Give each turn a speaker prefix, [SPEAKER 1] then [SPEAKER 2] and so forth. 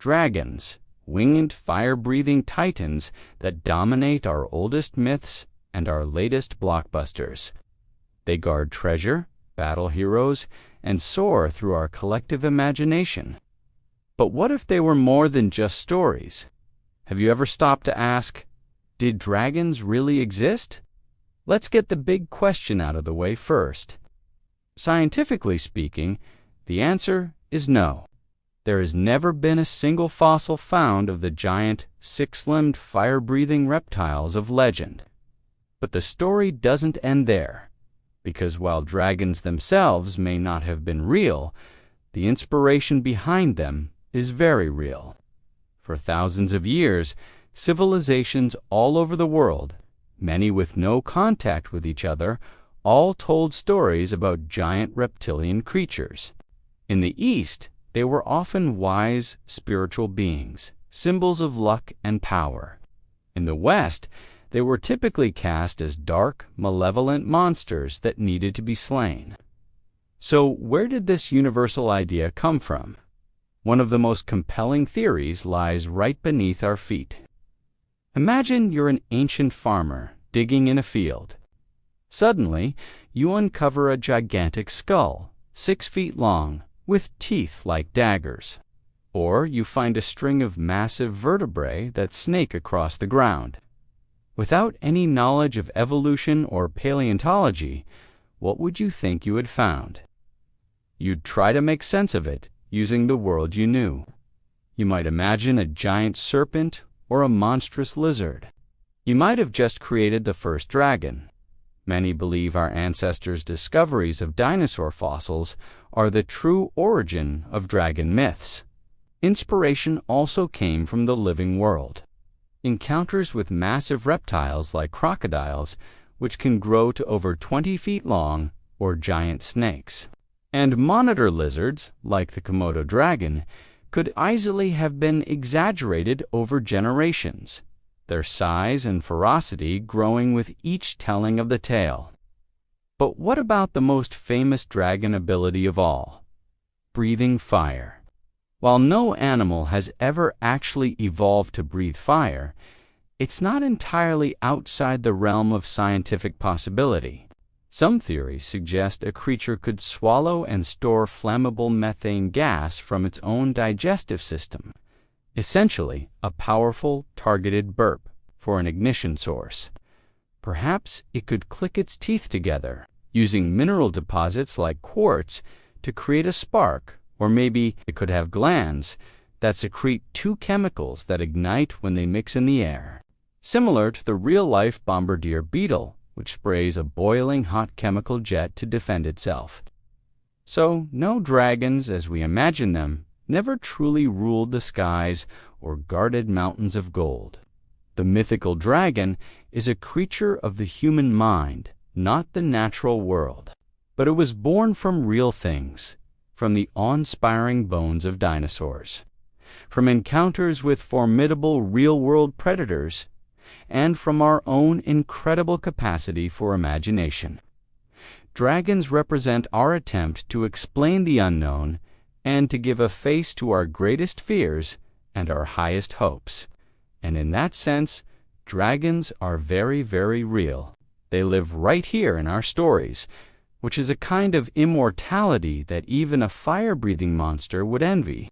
[SPEAKER 1] Dragons, winged fire-breathing titans that dominate our oldest myths and our latest blockbusters. They guard treasure, battle heroes, and soar through our collective imagination. But what if they were more than just stories? Have you ever stopped to ask, did dragons really exist? Let's get the big question out of the way first. Scientifically speaking, the answer is no. There has never been a single fossil found of the giant, six-limbed, fire-breathing reptiles of legend. But the story doesn't end there, because while dragons themselves may not have been real, the inspiration behind them is very real. For thousands of years, civilizations all over the world, many with no contact with each other, all told stories about giant reptilian creatures. In the East, they were often wise, spiritual beings, symbols of luck and power. In the West, they were typically cast as dark, malevolent monsters that needed to be slain. So where did this universal idea come from? One of the most compelling theories lies right beneath our feet. Imagine you're an ancient farmer digging in a field. Suddenly, you uncover a gigantic skull, 6 feet long, with teeth like daggers. Or you find a string of massive vertebrae that snake across the ground. Without any knowledge of evolution or paleontology, what would you think you had found? You'd try to make sense of it using the world you knew. You might imagine a giant serpent or a monstrous lizard. You might have just created the first dragon. Many believe our ancestors' discoveries of dinosaur fossils are the true origin of dragon myths. Inspiration also came from the living world. Encounters with massive reptiles like crocodiles, which can grow to over 20 feet long, or giant snakes. And monitor lizards, like the Komodo dragon, could easily have been exaggerated over generations, their size and ferocity growing with each telling of the tale. But what about the most famous dragon ability of all? Breathing fire. While no animal has ever actually evolved to breathe fire, it's not entirely outside the realm of scientific possibility. Some theories suggest a creature could swallow and store flammable methane gas from its own digestive system, essentially a powerful, targeted burp for an ignition source. Perhaps it could click its teeth together, using mineral deposits like quartz to create a spark, or maybe it could have glands that secrete 2 chemicals that ignite when they mix in the air, similar to the real-life bombardier beetle, which sprays a boiling hot chemical jet to defend itself. So, no dragons as we imagine them never truly ruled the skies or guarded mountains of gold. The mythical dragon is a creature of the human mind, not the natural world. But it was born from real things, from the awe-inspiring bones of dinosaurs, from encounters with formidable real-world predators, and from our own incredible capacity for imagination. Dragons represent our attempt to explain the unknown and to give a face to our greatest fears and our highest hopes. And in that sense, dragons are very, very real. They live right here in our stories, which is a kind of immortality that even a fire-breathing monster would envy.